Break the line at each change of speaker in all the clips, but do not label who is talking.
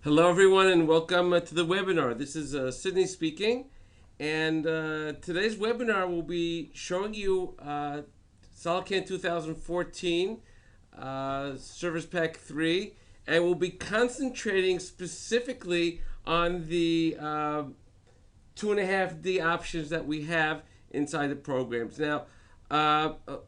Hello everyone and welcome to the webinar. This is Sydney speaking, and today's webinar will be showing you SolidCAM 2014 Service Pack 3, and we'll be concentrating specifically on the 2.5D options that we have inside the programs. Now,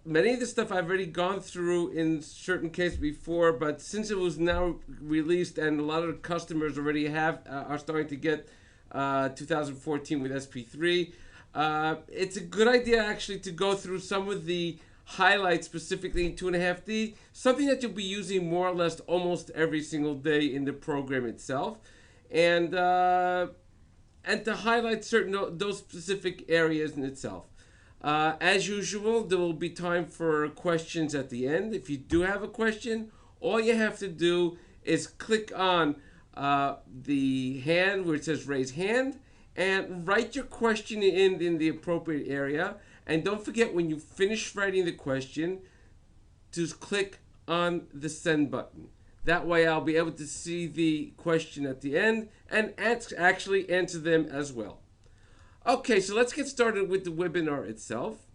many of the stuff I've already gone through in certain cases before, but since it was now released and a lot of the customers already are starting to get 2014 with Sp3, it's a good idea actually to go through some of the highlights specifically in 2.5D, something that you'll be using more or less almost every single day in the program itself, and to highlight certain those specific areas in itself. As usual, there will be time for questions at the end. If you do have a question, all you have to do is click on the hand where it says raise hand and write your question in the appropriate area. And don't forget, when you finish writing the question, to click on the send button. That way I'll be able to see the question at the end and actually answer them as well. Okay, so let's get started with the webinar itself.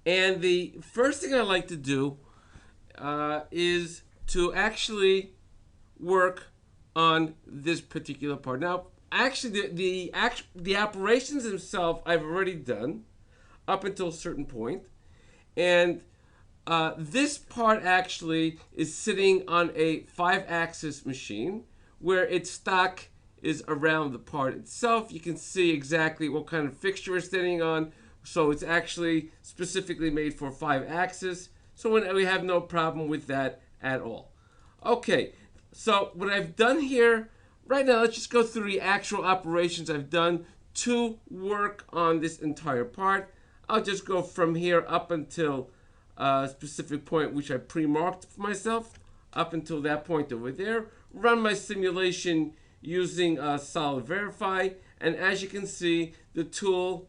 And the first thing I like to do is to actually work on this particular part. Now, actually, the operations themselves I've already done up until a certain point, and this part actually is sitting on a 5-axis machine where its stock is around the part itself. You can see exactly what kind of fixture it's sitting on. So it's actually specifically made for 5-axis. So we have no problem with that at all. Okay, so what I've done here, right now, let's just go through the actual operations I've done to work on this entire part. I'll just go from here up until a specific point which I pre-marked for myself, up until that point over there. Run my simulation using Solid Verify, and as you can see, the tool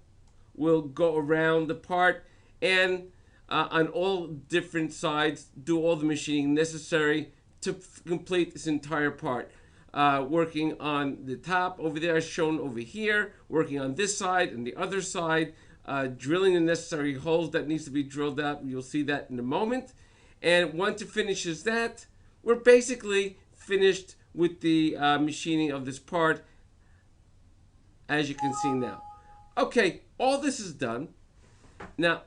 will go around the part and on all different sides do all the machining necessary to complete this entire part. Working on the top over there, shown over here, working on this side and the other side, drilling the necessary holes that needs to be drilled out. You'll see that in a moment. And once it finishes that, we're basically finished with the machining of this part, as you can see now. Okay, all this is done. Now,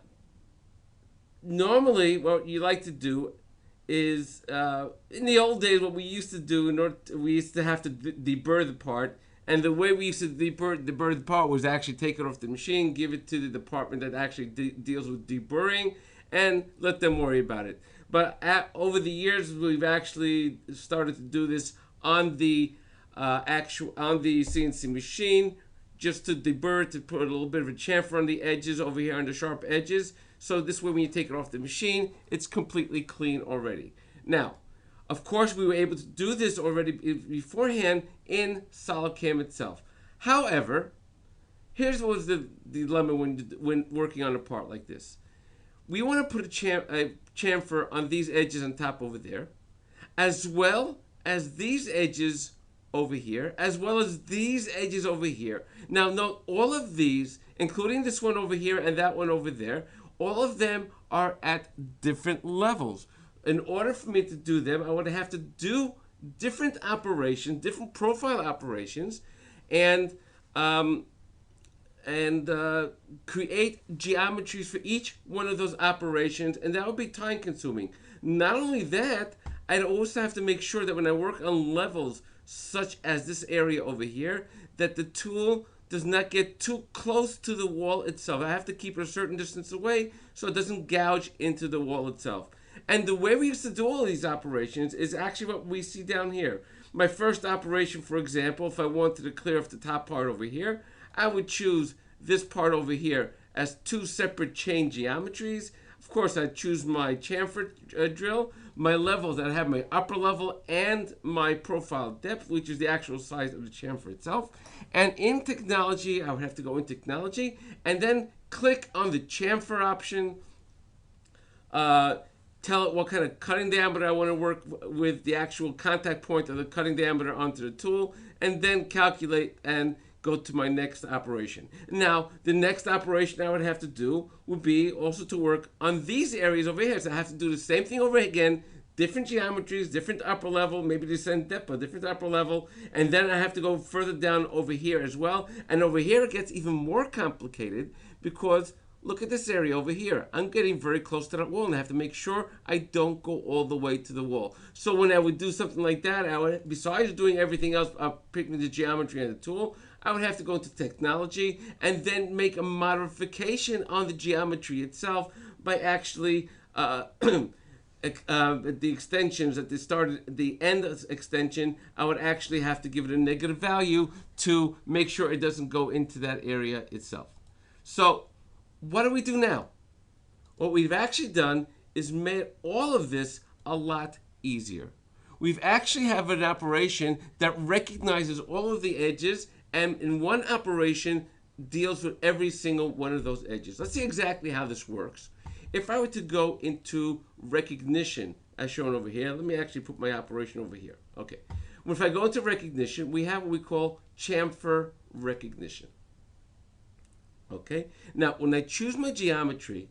normally what you like to do is, in the old days, what we used to do, we used to have to deburr the part, and the way we used to deburr the part was actually take it off the machine, give it to the department that actually deals with deburring, and let them worry about it. But over the years, we've actually started to do this on the CNC machine, just to deburr, to put a little bit of a chamfer on the edges over here, on the sharp edges. So this way, when you take it off the machine, it's completely clean already. Now, of course, we were able to do this already beforehand in SolidCAM itself. However, here's what was the dilemma when working on a part like this. We want to put a chamfer on these edges on top over there, as well as these edges over here, as well as these edges over here. Now note, all of these, including this one over here and that one over there, all of them are at different levels. In order for me to do them, I would have to do different operations, different profile operations, and create geometries for each one of those operations, and that would be time consuming. Not only that, I'd also have to make sure that when I work on levels such as this area over here, that the tool does not get too close to the wall itself. I have to keep it a certain distance away so it doesn't gouge into the wall itself. And the way we used to do all these operations is actually what we see down here. My first operation, for example, if I wanted to clear off the top part over here, I would choose this part over here as two separate chain geometries. Of course, I'd choose my chamfer drill, my levels, I'd have my upper level and my profile depth, which is the actual size of the chamfer itself. And in technology, I would have to go in technology and then click on the chamfer option, tell it what kind of cutting diameter I want to work with, the actual contact point of the cutting diameter onto the tool, and then calculate and go to my next operation. Now, the next operation I would have to do would be also to work on these areas over here. So I have to do the same thing over again, different geometries, different upper level, maybe the same depth, but different upper level. And then I have to go further down over here as well. And over here it gets even more complicated because look at this area over here. I'm getting very close to that wall and I have to make sure I don't go all the way to the wall. So when I would do something like that, I would, besides doing everything else, picking the geometry and the tool, I would have to go into technology and then make a modification on the geometry itself by actually the extensions at the start, the end of the extension, I would actually have to give it a negative value to make sure it doesn't go into that area itself. So what do we do now? What we've actually done is made all of this a lot easier. We've actually have an operation that recognizes all of the edges and in one operation deals with every single one of those edges. Let's see exactly how this works. If I were to go into recognition, as shown over here, let me actually put my operation over here. Okay. Well, if I go into recognition, we have what we call chamfer recognition. Okay. Now, when I choose my geometry,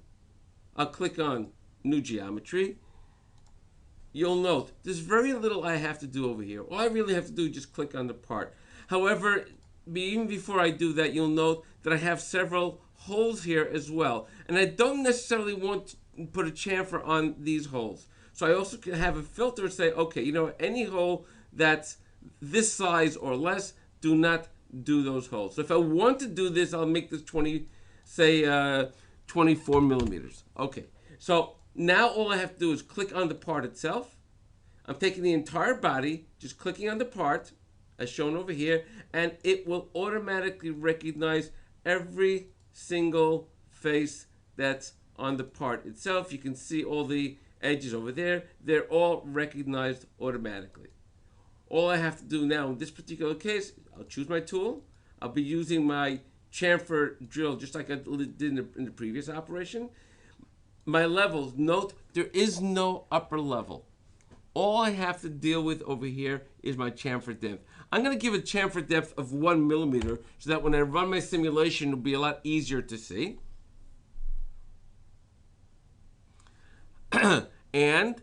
I'll click on New Geometry. You'll note there's very little I have to do over here. All I really have to do is just click on the part. However, even before I do that, you'll note that I have several holes here as well. And I don't necessarily want to put a chamfer on these holes. So I also can have a filter and say, okay, you know, any hole that's this size or less, do not do those holes. So if I want to do this, I'll make this 24 millimeters. Okay, so now all I have to do is click on the part itself. I'm taking the entire body, just clicking on the part, as shown over here, and it will automatically recognize every single face that's on the part itself. You can see all the edges over there. They're all recognized automatically. All I have to do now in this particular case, I'll choose my tool. I'll be using my chamfer drill just like I did in the previous operation. My levels, note there is no upper level. All I have to deal with over here is my chamfer depth. I'm going to give a chamfer depth of 1 millimeter so that when I run my simulation, it'll be a lot easier to see. And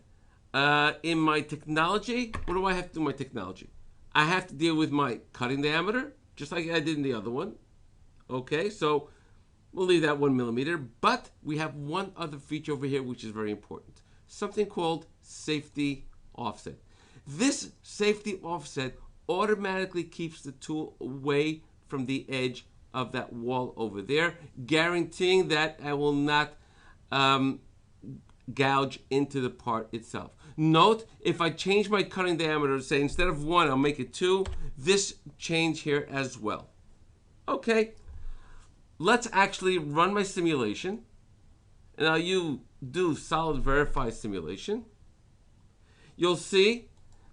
in my technology, what do I have to do in my technology? I have to deal with my cutting diameter, just like I did in the other one. Okay, so we'll leave that 1 millimeter, but we have one other feature over here which is very important. Something called safety offset. This safety offset automatically keeps the tool away from the edge of that wall over there, guaranteeing that I will not gouge into the part itself. Note, if I change my cutting diameter, say instead of 1, I'll make it 2, this change here as well. Okay, let's actually run my simulation. And now you do solid verify simulation. You'll see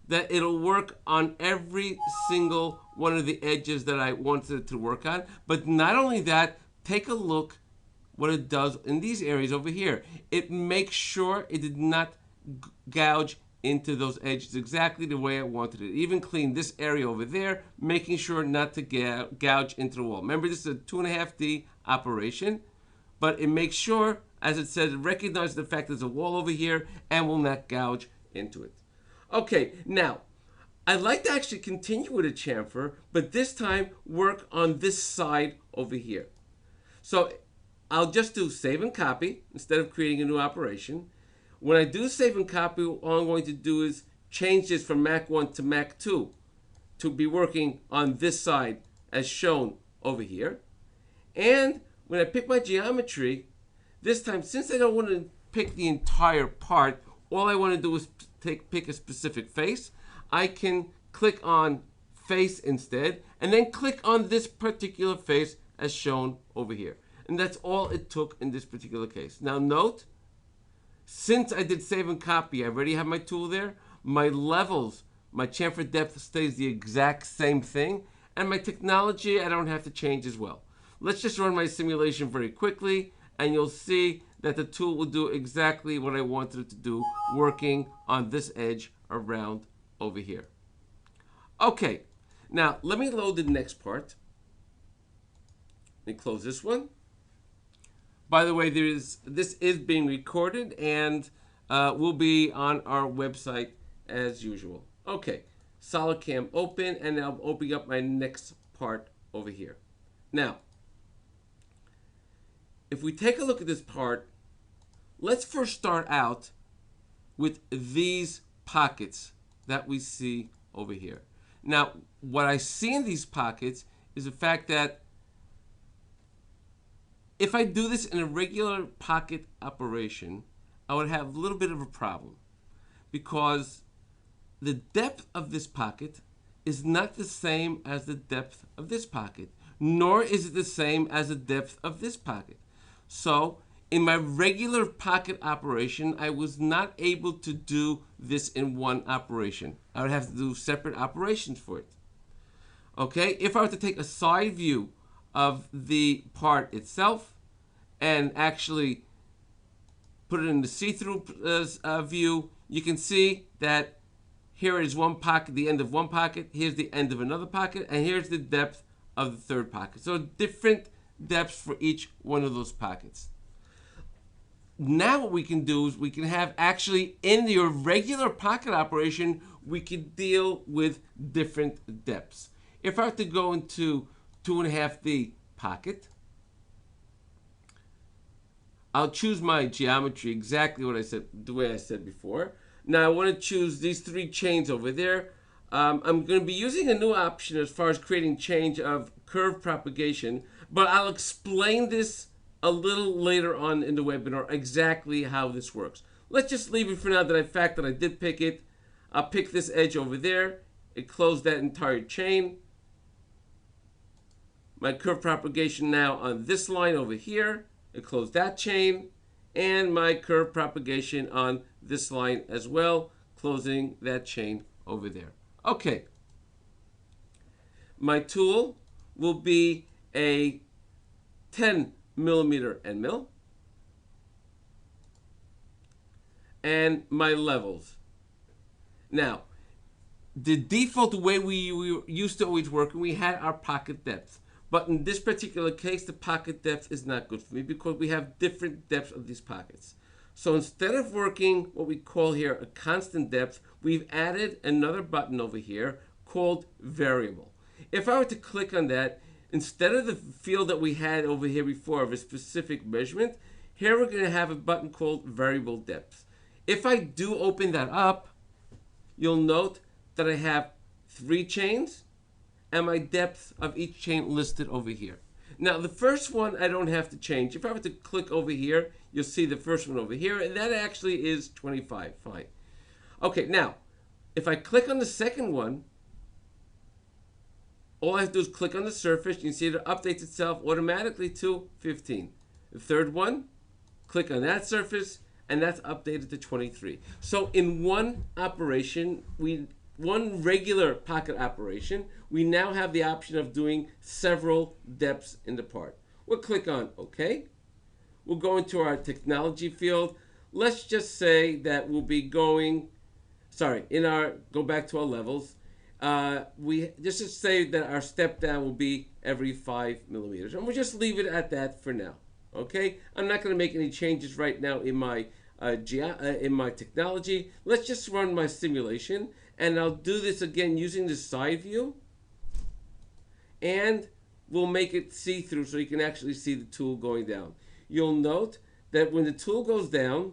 that it'll work on every single one of the edges that I wanted it to work on. But not only that, take a look what it does in these areas over here. It makes sure it did not gouge into those edges exactly the way I wanted it. Even clean this area over there, making sure not to gouge into the wall. Remember, this is a 2.5D operation, but it makes sure, as it says, it recognizes the fact there's a wall over here and will not gouge into it. Okay, now, I'd like to actually continue with a chamfer, but this time work on this side over here. So I'll just do save and copy instead of creating a new operation. When I do save and copy, all I'm going to do is change this from Mac 1 to Mac 2 to be working on this side as shown over here. And when I pick my geometry, this time, since I don't want to pick the entire part, all I want to do is pick a specific face. I can click on face instead, and then click on this particular face as shown over here. And that's all it took in this particular case. Now note, since I did save and copy, I already have my tool there. My levels, my chamfer depth stays the exact same thing. And my technology, I don't have to change as well. Let's just run my simulation very quickly, and you'll see that the tool will do exactly what I wanted it to do, working on this edge around over here. Okay, now let me load the next part. Let me close this one. By the way, this is being recorded and will be on our website as usual. Okay, SolidCAM open, and now I'm opening up my next part over here. Now, if we take a look at this part, let's first start out with these pockets that we see over here. Now, what I see in these pockets is the fact that if I do this in a regular pocket operation, I would have a little bit of a problem, because the depth of this pocket is not the same as the depth of this pocket, nor is it the same as the depth of this pocket. So in my regular pocket operation, I was not able to do this in one operation. I would have to do separate operations for it. Okay, if I were to take a side view of the part itself and actually put it in the see-through view, you can see that here is one pocket, the end of one pocket, here's the end of another pocket, and here's the depth of the third pocket. So different depths for each one of those pockets. Now what we can do is we can have actually in your regular pocket operation, we can deal with different depths. If I were to go into 2.5D pocket, I'll choose my geometry exactly what I said, the way I said before. Now I want to choose these 3 chains over there. I'm going to be using a new option as far as creating change of curve propagation, but I'll explain this a little later on in the webinar exactly how this works. Let's just leave it for now, the fact that I did pick it. I'll pick this edge over there. It closed that entire chain. My curve propagation now on this line over here. It closed that chain. And my curve propagation on this line as well, closing that chain over there. Okay. My tool will be a 10mm end mill. And my levels. Now, the default way we used to always work, we had our pocket depth. But in this particular case, the pocket depth is not good for me because we have different depths of these pockets. So instead of working what we call here a constant depth, we've added another button over here called variable. If I were to click on that, instead of the field that we had over here before of a specific measurement, here we're going to have a button called variable depth. If I do open that up, you'll note that I have 3 chains and my depth of each chain listed over here. Now the first one I don't have to change. If I were to click over here, you'll see the first one over here, and that actually is 25. Fine. Okay, now if I click on the second one, all I have to do is click on the surface. You can see it updates itself automatically to 15. The third one, click on that surface, and that's updated to 23. So in one operation, one regular pocket operation, we now have the option of doing several depths in the part. We'll click on OK. We'll go into our technology field. Let's just say that we'll be going, go back to our levels. We just to say that our step down will be every 5mm, and we'll just leave it at that for now. Okay, I'm not going to make any changes right now in my technology. Let's just run my simulation, and I'll do this again using the side view, and we'll make it see-through so you can actually see the tool going down. You'll note that when the tool goes down,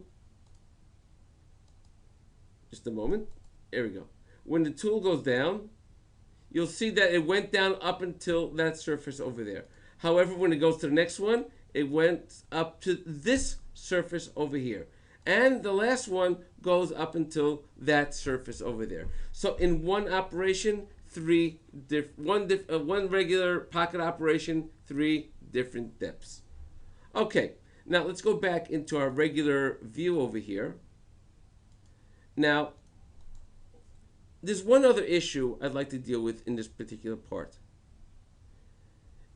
just a moment, there we go. When the tool goes down, you'll see that it went down up until that surface over there. However, when it goes to the next one, it went up to this surface over here. And the last one goes up until that surface over there. So in one operation, one regular pocket operation, 3 different depths. Okay, now let's go back into our regular view over here. Now, there's one other issue I'd like to deal with in this particular part.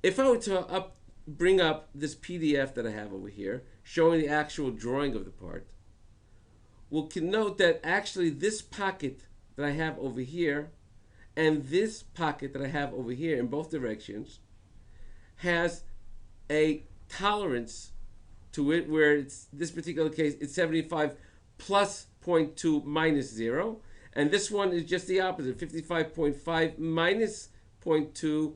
If I were to bring up this PDF that I have over here showing the actual drawing of the part, we can note that actually this pocket that I have over here and this pocket that I have over here in both directions has a tolerance to it where it's this particular case it's 75 plus 0.2 minus 0, and this one is just the opposite, 55.5 minus 0.2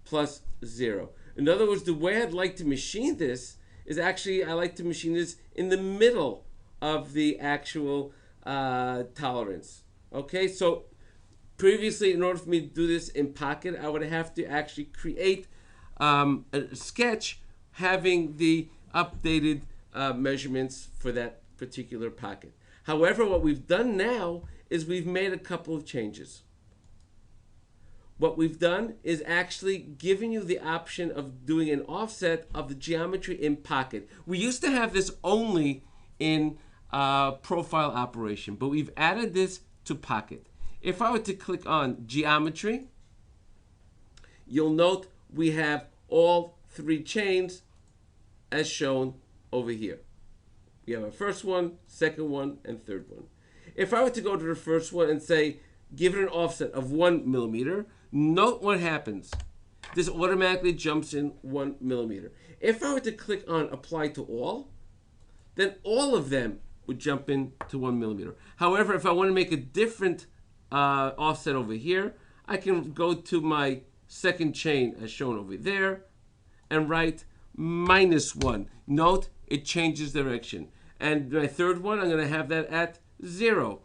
plus 0. In other words, the way I'd like to machine this is actually I like to machine this in the middle of the actual tolerance. Okay, so previously, in order for me to do this in Pocket, I would have to actually create a sketch having the updated measurements for that particular pocket. However, what we've done now is we've made a couple of changes. What we've done is actually giving you the option of doing an offset of the geometry in Pocket. We used to have this only in profile operation, but we've added this to Pocket. If I were to click on geometry, you'll note we have all three chains as shown over here. We have our first one, second one, and third one. If I were to go to the first one and say, give it an offset of 1 millimeter, note what happens. This automatically jumps in 1 millimeter. If I were to click on apply to all, then all of them would jump in to 1 millimeter. However, if I want to make a different offset over here, I can go to my second chain as shown over there and write -1. Note it changes direction. And my third one, I'm going to have that at 0.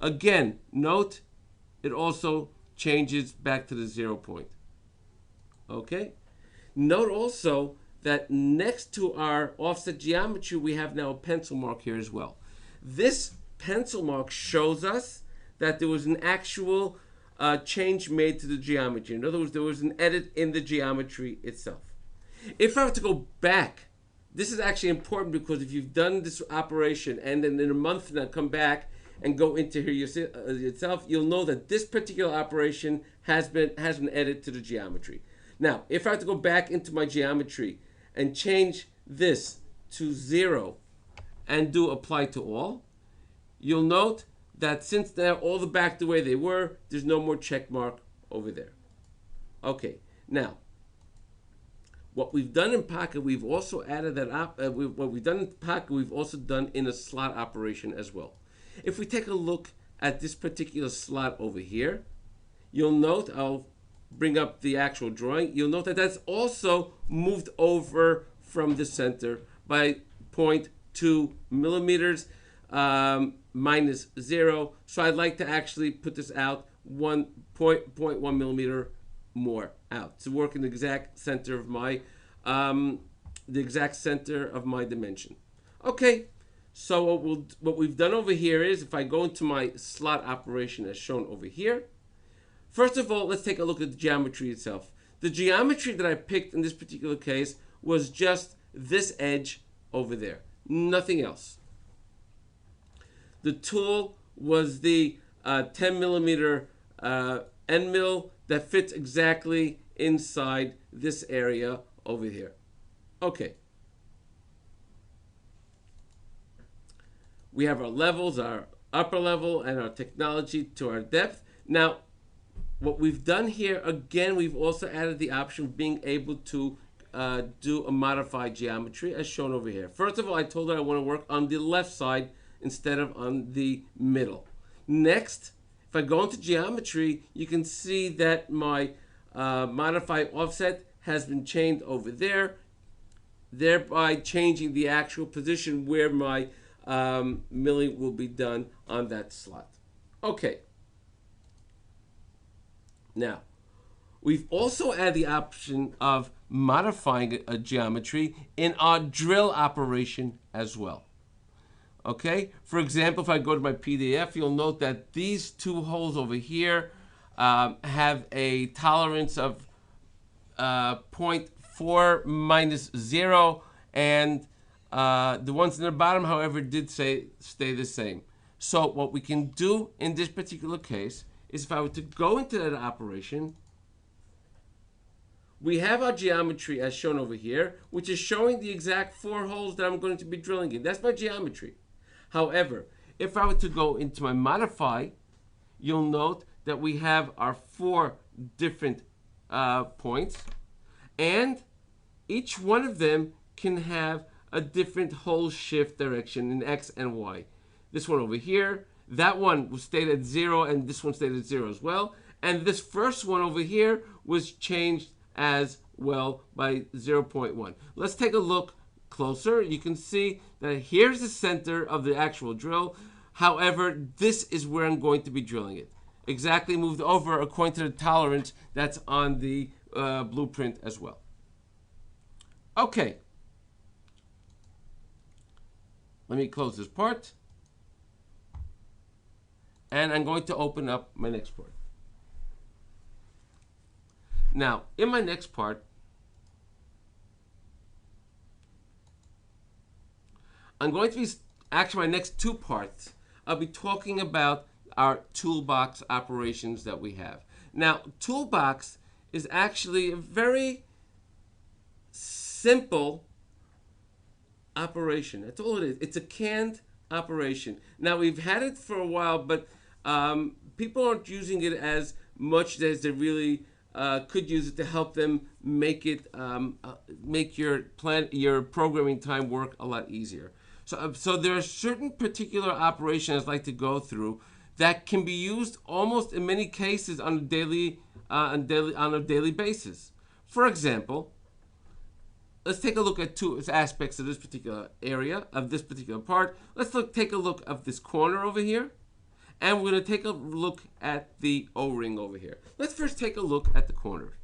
Again, note it also changes back to the 0 point. Okay? Note also that next to our offset geometry, we have now a pencil mark here as well. This pencil mark shows us that there was an actual change made to the geometry. In other words, there was an edit in the geometry itself. If I were to go back, this is actually important because if you've done this operation and then in a month from now come back and go into here yourself, you'll know that this particular operation has an edit to the geometry. Now, if I have to go back into my geometry and change this to 0 and do apply to all, you'll note that since they're all back the way they were, there's no more check mark over there. Okay, now, what we've done in Pocket, we've also added that what we've done in Pocket, we've also done in a slot operation as well. If we take a look at this particular slot over here, you'll note, I'll bring up the actual drawing, you'll note that that's also moved over from the center by 0.2 millimeters minus 0. So I'd like to actually put this out 1.1 millimeter more out to work in the exact center of my dimension. Okay, so what we've done over here is, if I go into my slot operation as shown over here, first of all, let's take a look at the geometry itself. The geometry that I picked in this particular case was just this edge over there, nothing else. The tool was the 10 millimeter end mill that fits exactly inside this area over here. Okay. We have our levels, our upper level, and our technology to our depth. Now, what we've done here, again, we've also added the option of being able to do a modified geometry as shown over here. First of all, I told her I want to work on the left side instead of on the middle. Next, if I go into geometry, you can see that my modified offset has been changed over there, thereby changing the actual position where my milling will be done on that slot. Okay. Now, we've also added the option of modifying a geometry in our drill operation as well. Okay, for example, if I go to my PDF, you'll note that these two holes over here have a tolerance of 0.4 minus 0, and the ones in the bottom, however, did stay the same. So what we can do in this particular case is, if I were to go into that operation, we have our geometry as shown over here, which is showing the exact 4 holes that I'm going to be drilling in. That's my geometry. However, if I were to go into my modify, you'll note that we have our 4 different points, and each one of them can have a different hole shift direction in X and Y. This one over here, that one was stayed at 0, and this one stayed at 0 as well. And this first one over here was changed as well by 0.1. Let's take a look closer. You can see that here's the center of the actual drill. However, this is where I'm going to be drilling it. Exactly moved over according to the tolerance that's on the blueprint as well. Okay. Let me close this part. And I'm going to open up my next part. Now, in my next part, I'm going to be, actually my next 2 parts, I'll be talking about our toolbox operations that we have. Now, toolbox is actually a very simple operation. That's all it is. It's a canned operation. Now, we've had it for a while, but people aren't using it as much as they really could use it to help them make it make your programming time work a lot easier. So there are certain particular operations I'd like to go through that can be used almost in many cases on a daily basis. For example, let's take a look at 2 aspects of this particular area, of this particular part. Let's take a look at this corner over here. And we're going to take a look at the O-ring over here. Let's first take a look at the corner.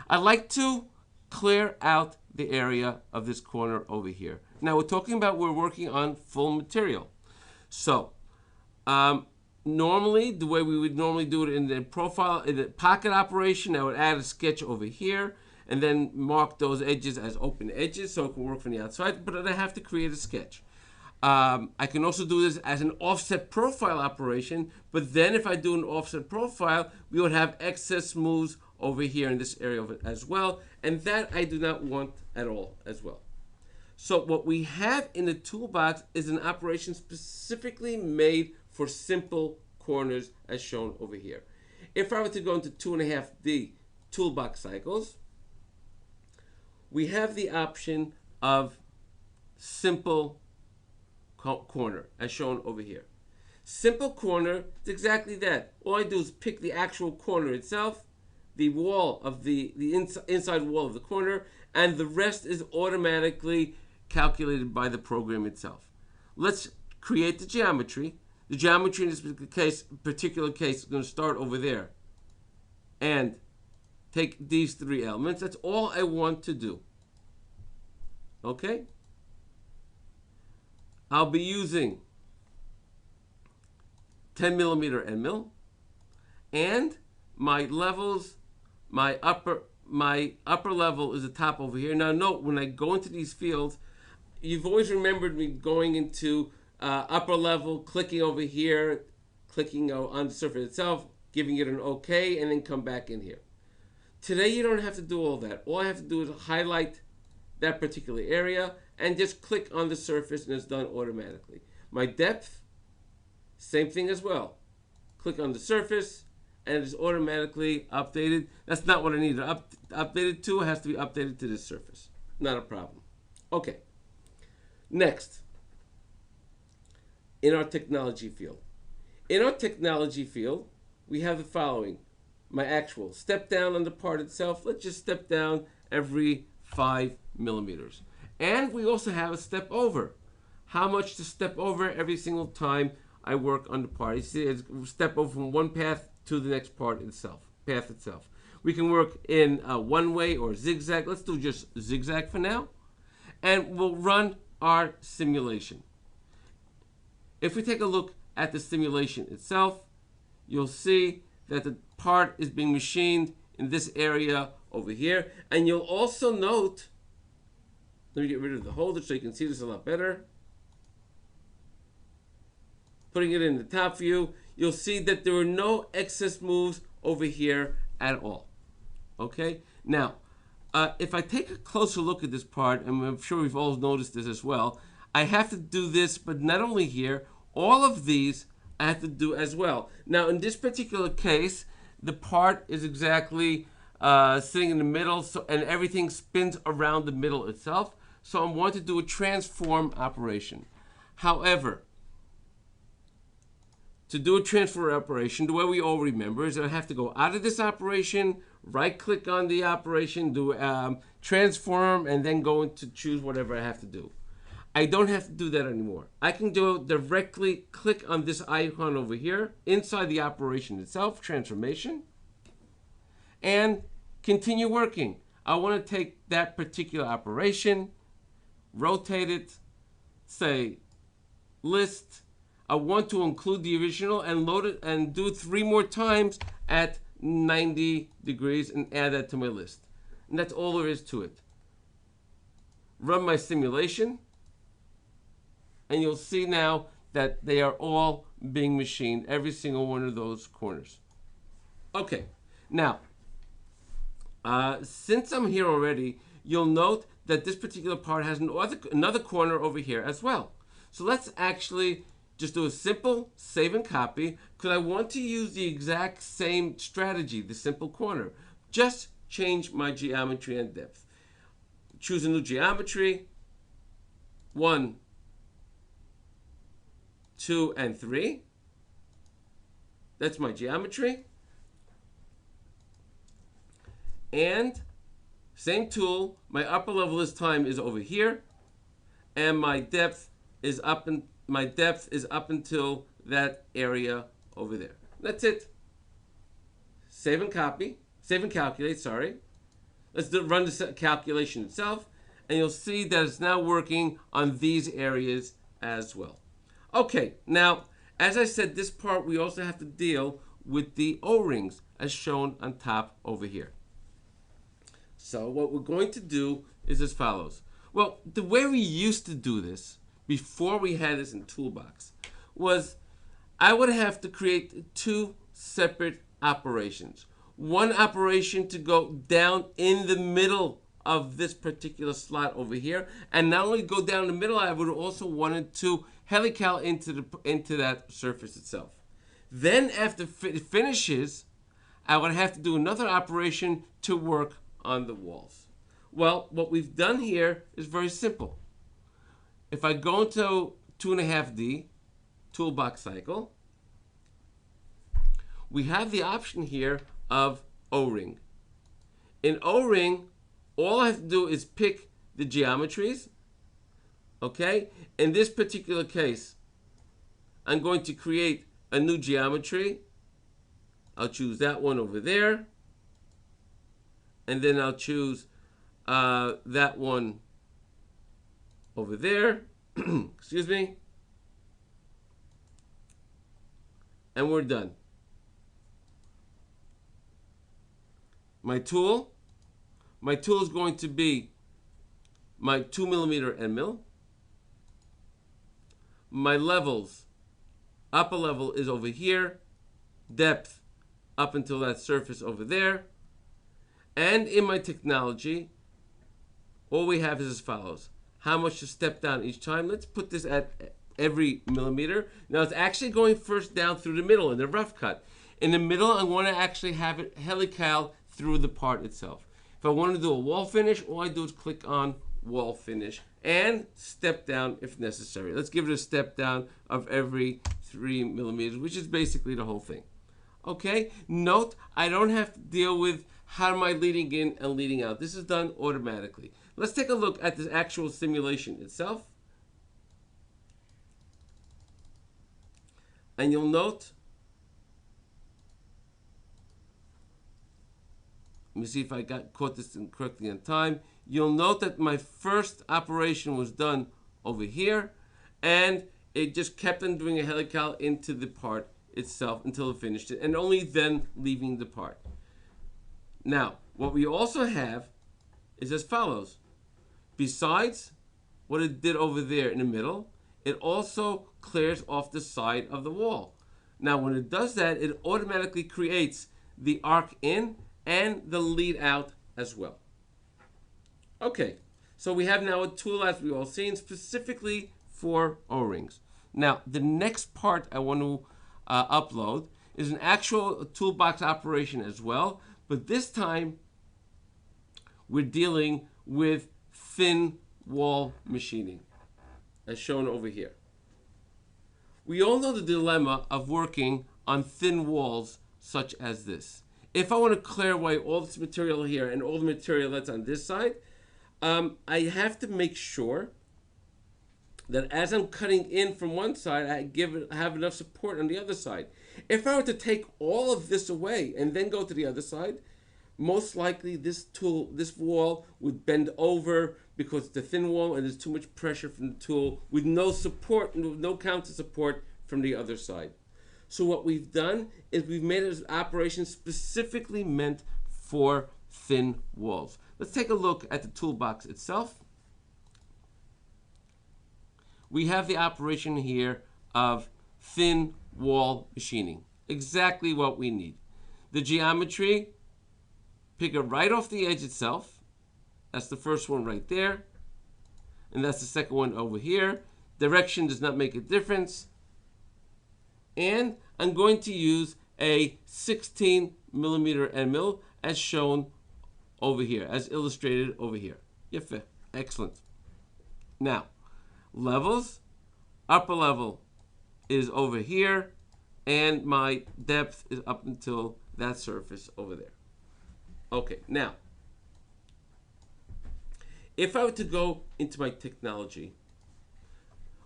I'd like to clear out the area of this corner over here. Now we're talking about we're working on full material. So normally, the way we would normally do it in the profile, in the pocket operation, I would add a sketch over here and then mark those edges as open edges so it can work from the outside, but I have to create a sketch. I can also do this as an offset profile operation, but then if I do an offset profile, we would have excess moves over here in this area of it as well, and that I do not want at all as well. So what we have in the toolbox is an operation specifically made for simple corners as shown over here. If I were to go into 2.5D toolbox cycles, we have the option of simple corner as shown over here. Simple corner is exactly that. All I do is pick the actual corner itself, the wall of the inside wall of the corner, and the rest is automatically calculated by the program itself. Let's create the geometry. The geometry in this particular case is going to start over there and take these 3 elements. That's all I want to do. Okay? I'll be using 10 millimeter end mill, and my levels, my upper level is the top over here. Now note, when I go into these fields, you've always remembered me going into upper level, clicking over here, clicking on the surface itself, giving it an OK, and then come back in here. Today you don't have to do all that. All I have to do is highlight that particular area and just click on the surface, and it's done automatically. My depth, same thing as well. Click on the surface and it's automatically updated. That's not what I need to update it to. It has to be updated to this surface. Not a problem. Okay. Next, in our technology field. In our technology field, we have the following. My actual step down on the part itself. Let's just step down every 5 millimeters. And we also have a step over. How much to step over every single time I work on the part. You see, it's step over from one path to the next path itself. We can work in one way or zigzag. Let's do just zigzag for now. And we'll run our simulation. If we take a look at the simulation itself, you'll see that the part is being machined in this area over here. And you'll also note, let me get rid of the holder so you can see this a lot better. Putting it in the top view, you'll see that there are no excess moves over here at all. Okay? Now, if I take a closer look at this part, and I'm sure we've all noticed this as well, I have to do this, but not only here, all of these I have to do as well. Now, in this particular case, the part is exactly sitting in the middle, so, and everything spins around the middle itself. So I'm going to do a transform operation. However, to do a transfer operation, the way we all remember is that I have to go out of this operation, right-click on the operation, do transform, and then go into choose whatever I have to do. I don't have to do that anymore. I can do directly click on this icon over here inside the operation itself, transformation, and continue working. I want to take that particular operation, rotate it, say list. I want to include the original and load it and do it 3 more times at 90 degrees and add that to my list. And that's all there is to it. Run my simulation, and you'll see now that they are all being machined, every single one of those corners. Okay, now, since I'm here already, you'll note that this particular part has another corner over here as well. So let's actually just do a simple save and copy, because I want to use the exact same strategy, the simple corner. Just change my geometry and depth. Choose a new geometry, 1, 2, and 3. That's my geometry. And same tool, my upper level this time is over here, and my depth is up until that area over there. That's it. Save and copy. Save and calculate, sorry. Let's run the calculation itself, and you'll see that it's now working on these areas as well. Okay, now, as I said, this part we also have to deal with the O-rings as shown on top over here. So what we're going to do is as follows. Well, the way we used to do this, before we had this in Toolbox, was I would have to create 2 separate operations. One operation to go down in the middle of this particular slot over here, and not only go down the middle, I would also wanted to helical into that surface itself. Then after it finishes, I would have to do another operation to work on the walls. Well, what we've done here is very simple. If I go into 2.5D, Toolbox cycle, we have the option here of O-ring. In O-ring, all I have to do is pick the geometries. Okay? In this particular case, I'm going to create a new geometry. I'll choose that one over there. And then I'll choose that one over there. Excuse me. And we're done. My tool is going to be my 2mm end mill. My levels, upper level is over here, depth up until that surface over there. And in my technology, all we have is as follows. How much to step down each time? Let's put this at every millimeter. Now it's actually going first down through the middle in the rough cut. In the middle, I want to actually have it helical through the part itself. If I want to do a wall finish, all I do is click on wall finish and step down if necessary. Let's give it a step down of every 3 millimeters, which is basically the whole thing. Okay, note I don't have to deal with how am I leading in and leading out. This is done automatically. Let's take a look at this actual simulation itself. And you'll note, let me see if I caught this correctly on time. You'll note that my first operation was done over here, and it just kept on doing a helical into the part itself until it finished it, and only then leaving the part. Now, what we also have is as follows. Besides what it did over there in the middle, it also clears off the side of the wall. Now, when it does that, it automatically creates the arc in and the lead out as well. Okay, so we have now a tool, as we all seen, specifically for O-rings. Now, the next part I want to upload is an actual toolbox operation as well, but this time we're dealing with thin wall machining, as shown over here. We all know the dilemma of working on thin walls such as this. If I want to clear away all this material here and all the material that's on this side, I have to make sure that as I'm cutting in from one side, I have enough support on the other side. If I were to take all of this away and then go to the other side, most likely this wall would bend over because it's a thin wall and there's too much pressure from the tool with no support, no counter support from the other side. So what we've done is we've made an operation specifically meant for thin walls. Let's take a look at the toolbox itself. We have the operation here of thin wall machining. Exactly what we need. The geometry, pick it right off the edge itself. That's the first one right there. And that's the second one over here. Direction does not make a difference. And I'm going to use a 16 millimeter end mill as shown over here, as illustrated over here. Yep, excellent. Now, levels, upper level is over here, and my depth is up until that surface over there. Okay, now, if I were to go into my technology,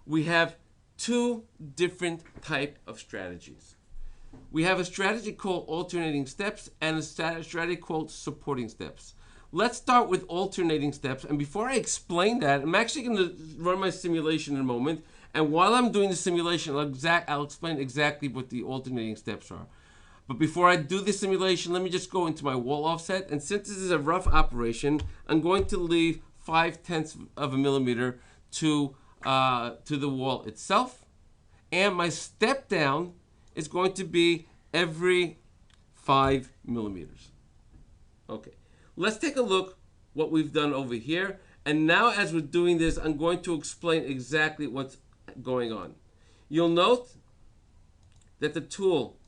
we have two different type of strategies. We have a strategy called alternating steps and a strategy called supporting steps. Let's start with alternating steps. And before I explain that, I'm actually going to run my simulation in a moment. And while I'm doing the simulation, I'll explain exactly what the alternating steps are. But before I do the simulation, let me just go into my wall offset. And since this is a rough operation, I'm going to leave 0.5 of a millimeter to the wall itself. And my step down is going to be every 5 millimeters. Okay, let's take a look what we've done over here. And now as we're doing this, I'm going to explain exactly what's going on. You'll note that the tool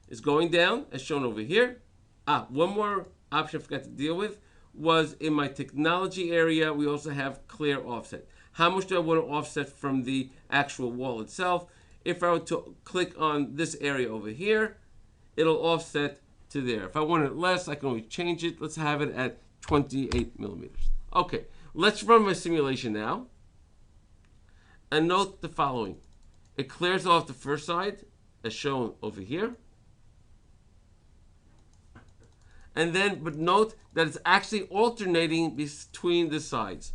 is going down as shown over here. One more option I forgot to deal with was in my technology area, we also have clear offset. How much do I want to offset from the actual wall itself? If I were to click on this area over here, it'll offset to there. If I want it less, I can always change it. Let's have it at 28 millimeters. Okay, let's run my simulation now. And note the following. It clears off the first side, as shown over here. And then, but note that it's actually alternating between the sides.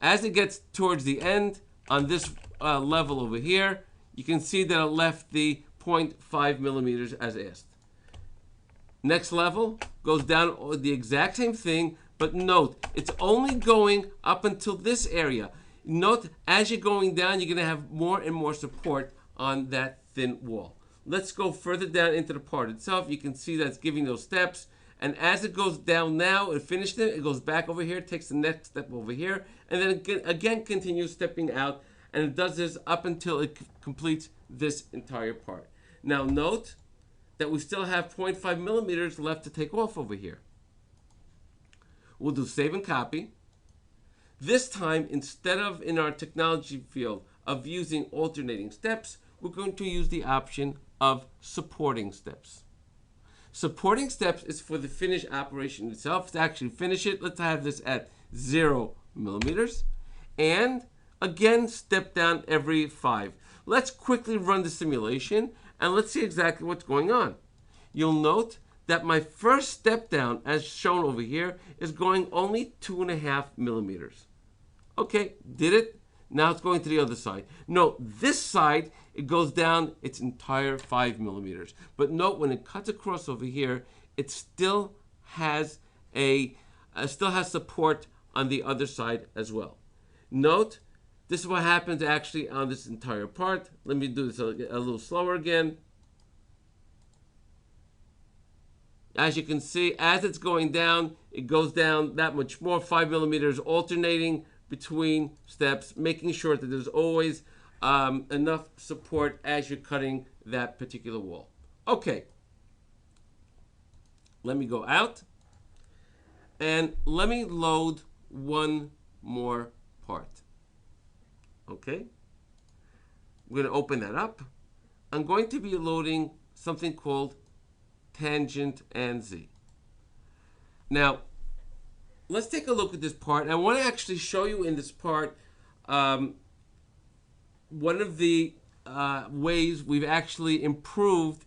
As it gets towards the end, on this level over here, you can see that it left the 0.5 millimeters as asked. Next level goes down the exact same thing, but note, it's only going up until this area. Note, as you're going down, you're going to have more and more support on that thin wall. Let's go further down into the part itself. You can see that it's giving those steps. And as it goes down now, it finished it goes back over here, takes the next step over here, and then again continues stepping out, and it does this up until it completes this entire part. Now note that we still have 0.5 millimeters left to take off over here. We'll do save and copy. This time, instead of in our technology field of using alternating steps, we're going to use the option of supporting steps. Supporting steps is for the finish operation itself. To actually finish it, let's have this at 0 millimeters. And again, step down every 5. Let's quickly run the simulation and let's see exactly what's going on. You'll note that my first step down, as shown over here, is going only 2.5 millimeters. Okay, did it? Now it's going to the other side. Note, this side, it goes down its entire 5 millimeters. But note, when it cuts across over here, it still has support on the other side as well. Note, this is what happens actually on this entire part. Let me do this a little slower again. As you can see, as it's going down, it goes down that much more, 5 millimeters, alternating between steps, making sure that there's always enough support as you're cutting that particular wall. Okay, let me go out and let me load one more part. Okay, we're going to open that up. I'm going to be loading something called tangent and Z. Now, let's take a look at this part. And I want to actually show you in this part one of the ways we've actually improved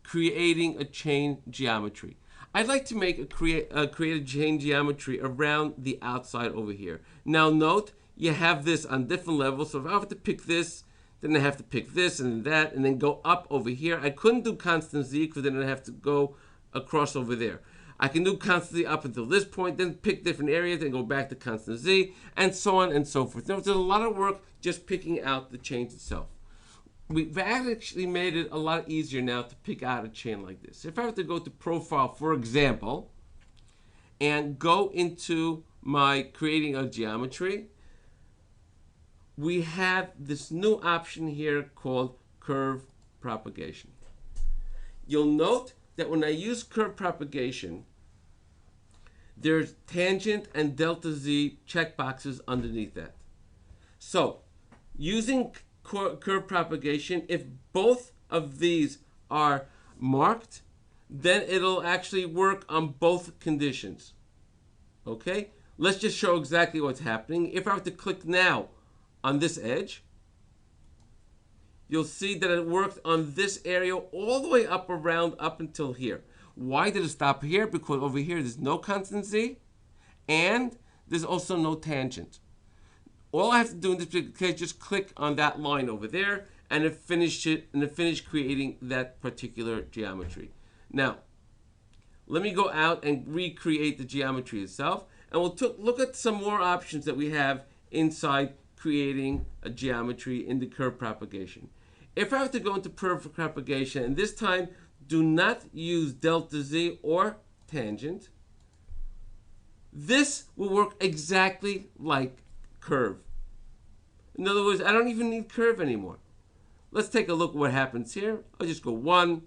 creating a chain geometry. I'd like to make create a chain geometry around the outside over here. Now note, you have this on different levels. So if I have to pick this, then I have to pick this and that, and then go up over here. I couldn't do constant Z because then I have to go across over there. I can do constant Z up until this point, then pick different areas, then go back to constant Z, and so on and so forth. Now, there's a lot of work just picking out the chains itself. We've actually made it a lot easier now to pick out a chain like this. If I have to go to Profile, for example, and go into my creating a geometry, we have this new option here called Curve Propagation. You'll note that when I use Curve Propagation, there's tangent and delta Z checkboxes underneath that. So, using Curve Propagation, if both of these are marked, then it'll actually work on both conditions. Okay? Let's just show exactly what's happening. If I were to click now on this edge, you'll see that it worked on this area all the way up around up until here. Why did it stop here? Because over here there's no constant Z and there's also no tangent. All I have to do in this particular case is just click on that line over there and it finished creating that particular geometry. Now, let me go out and recreate the geometry itself, and we'll look at some more options that we have inside creating a geometry in the curve propagation. If I have to go into curve propagation, and this time do not use delta Z or tangent, this will work exactly like curve. In other words, I don't even need curve anymore. Let's take a look what happens here. I'll just go 1,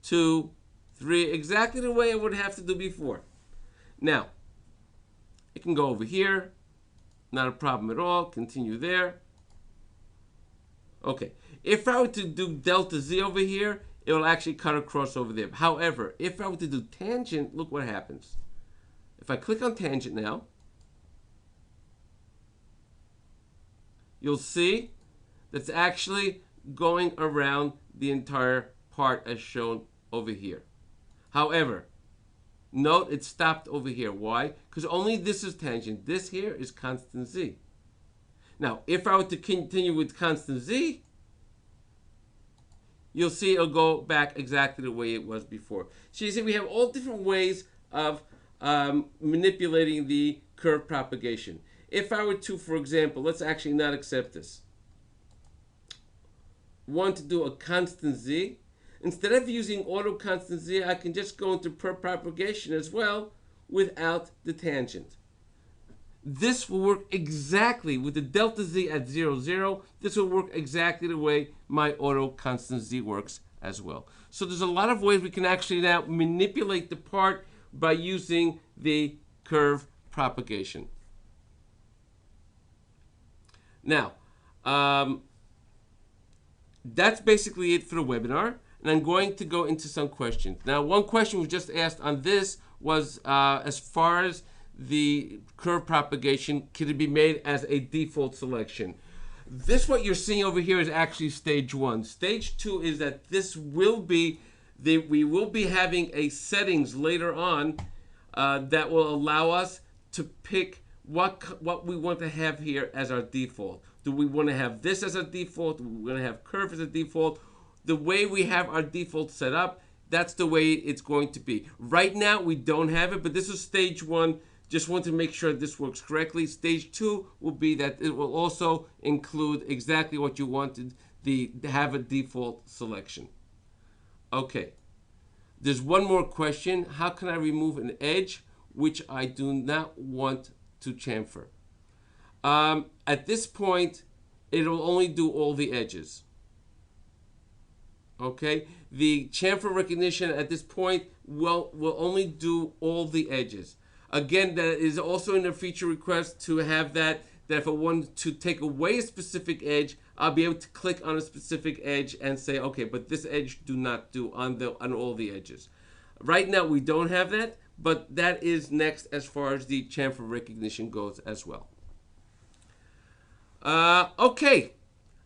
2, 3, exactly the way I would have to do before. Now, it can go over here. Not a problem at all. Continue there. Okay. If I were to do delta Z over here, it will actually cut across over there. However, if I were to do tangent, look what happens. If I click on tangent now, you'll see that's actually going around the entire part as shown over here. However, note it stopped over here. Why? Because only this is tangent. This here is constant Z. Now, if I were to continue with constant Z, you'll see it'll go back exactly the way it was before. So you see we have all different ways of manipulating the curve propagation. If I were to, for example, let's actually not accept this. Want to do a constant Z? Instead of using auto constant Z, I can just go into curve propagation as well without the tangent. This will work exactly with the delta Z at 0, 0. This will work exactly the way my auto constant Z works as well. So there's a lot of ways we can actually now manipulate the part by using the curve propagation. Now, that's basically it for the webinar. And I'm going to go into some questions. Now, one question we just asked on this was as far as the curve propagation, can it be made as a default selection? This, what you're seeing over here, is actually stage 1. Stage 2 is that this will be, we will be having a settings later on that will allow us to pick what we want to have here as our default. Do we want to have this as a default? Do we want to have curve as a default? The way we have our default set up, that's the way it's going to be. Right now, we don't have it, but this is stage 1. Just want to make sure this works correctly. Stage 2 will be that it will also include exactly what you wanted, to have a default selection. Okay. There's one more question. How can I remove an edge which I do not want to chamfer? At this point, it'll only do all the edges. Okay, the chamfer recognition at this point will only do all the edges. Again, that is also in the feature request to have that if I want to take away a specific edge, I'll be able to click on a specific edge and say, okay, but this edge do not do on all the edges. Right now we don't have that, but that is next as far as the chamfer recognition goes as well. Okay.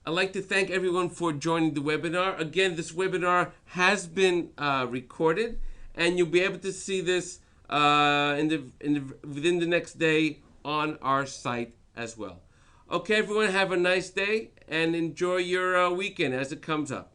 I'd like to thank everyone for joining the webinar. Again, this webinar has been recorded, and you'll be able to see this within the next day on our site as well. Okay, everyone, have a nice day and enjoy your weekend as it comes up.